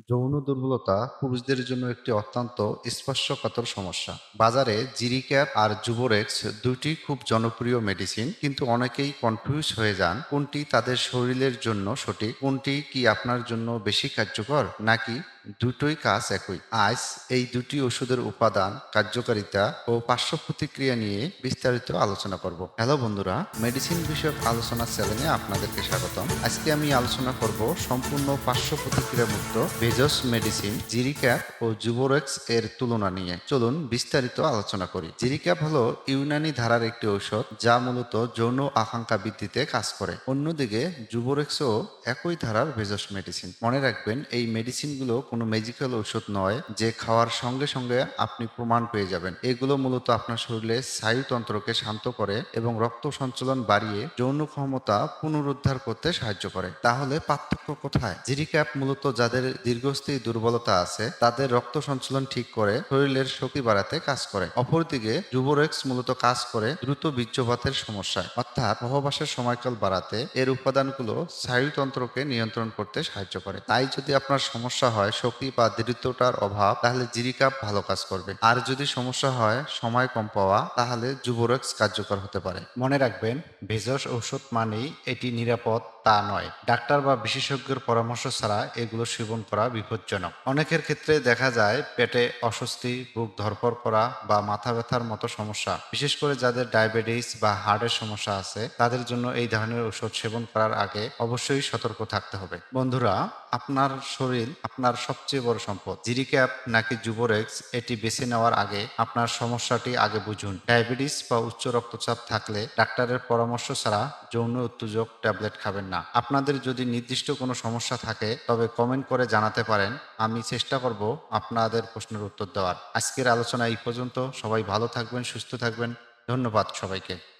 যৌন দুর্বলতা পুরুষদের জন্য একটি অত্যন্ত স্পর্শকাতর সমস্যা। বাজারে জিরিক্যাপ আর যুবরেক্স দুটি খুব জনপ্রিয় মেডিসিন, কিন্তু অনেকেই কনফিউজ হয়ে যান কোনটি তাদের শরীরের জন্য সঠিক, কোনটি কি আপনার জন্য বেশি কার্যকর, নাকি দুটোই কাজ একই। আজ এই দুটি ওষুধের উপাদান, কার্যকারিতা ও পার্শ্ব প্রতিক্রিয়া নিয়ে বিস্তারিত আলোচনা করব। হ্যালো বন্ধুরা, মেডিসিন বিষয়ক আলোচনা চ্যানেলে আপনাদেরকে স্বাগতম। আজকে আমি আলোচনা করব সম্পূর্ণ পার্শ্ব প্রতিক্রিয়া মুক্ত ভেজস মেডিসিন জিরিক্যাপ ও যুবোরেক্স এর তুলনা নিয়ে। চলুন বিস্তারিত আলোচনা করি। জিরিক্যাপ হলো ইউনানি ধারার একটি ঔষধ যা মূলত যৌন আকাঙ্ক্ষা বৃদ্ধিতে কাজ করে। অন্যদিকে যুবোরেক্সও একই ধারার ভেজস মেডিসিন। মনে রাখবেন, এই মেডিসিনগুলো কোনো ম্যাজিক্যাল ঔষধ নয় যে খাওয়ার সঙ্গে সঙ্গে আপনি প্রমাণ পেয়ে যাবেন। এগুলো মূলত আপনার শরীরে স্নায়ুতন্ত্রকে শান্ত করে এবং রক্ত সঞ্চালন বাড়িয়ে যৌন ক্ষমতা পুনরুদ্ধার করতে সাহায্য করে। তাহলে পার্থক্য কোথায়? জিরিক্যাপ মূলত যাদের দীর্ঘস্থায়ী দুর্বলতা আছে তাদের রক্ত সঞ্চালন ঠিক করে শরীরের শক্তি বাড়াতে কাজ করে। অপরদিকে যুবোরেক্স মূলত কাজ করে দ্রুত বীর্যপাতের সমস্যায়, অর্থাৎ সহবাসের সময়কাল বাড়াতে। এর উপাদানগুলো স্নায়ুতন্ত্রকে নিয়ন্ত্রণ করতে সাহায্য করে। তাই যদি আপনার সমস্যা হয় শক্তি বা দৃঢ়তার অভাব, তাহলে জিরিক্যাপ ভালো কাজ করবে। আর যদি সমস্যা হয় সময় কম পাওয়া, তাহলে যুবোরেক্স কার্যকর হতে পারে। মনে রাখবেন, ভেষজ ঔষধ মানেই এটি নিরাপদ তা নয়। ডাক্তার বা বিশেষজ্ঞের পরামর্শ ছাড়া এগুলো সেবন করা বিপজ্জনক। অনেকের ক্ষেত্রে দেখা যায় পেটে অস্বস্তি, বুক ধড়ফড় করা বা মাথা ব্যথার মতো সমস্যা। বিশেষ করে যাদের ডায়াবেটিস বা হার্টের সমস্যা আছে তাদের জন্য এই ধরনের ঔষধ সেবন করার আগে অবশ্যই সতর্ক থাকতে হবে। বন্ধুরা, আপনার শরীর আপনার সবচেয়ে বড় সম্পদ। জিরিক্যাপ নাকি যুবোরেক্স, এটি বেছে নেওয়ার আগে আপনার সমস্যাটি আগে বুঝুন। ডায়াবেটিস বা উচ্চ রক্তচাপ থাকলে ডাক্তারের পরামর্শ ছাড়া যৌন উত্তেজক ট্যাবলেট খাবেন না। আপনাদের যদি নির্দিষ্ট কোনো সমস্যা থাকে তবে কমেন্ট করে জানাতে পারেন। আমি চেষ্টা করব আপনাদের প্রশ্নের উত্তর দেওয়ার। আজকের আলোচনা এই পর্যন্ত। সবাই ভালো থাকবেন, সুস্থ থাকবেন। ধন্যবাদ সবাইকে।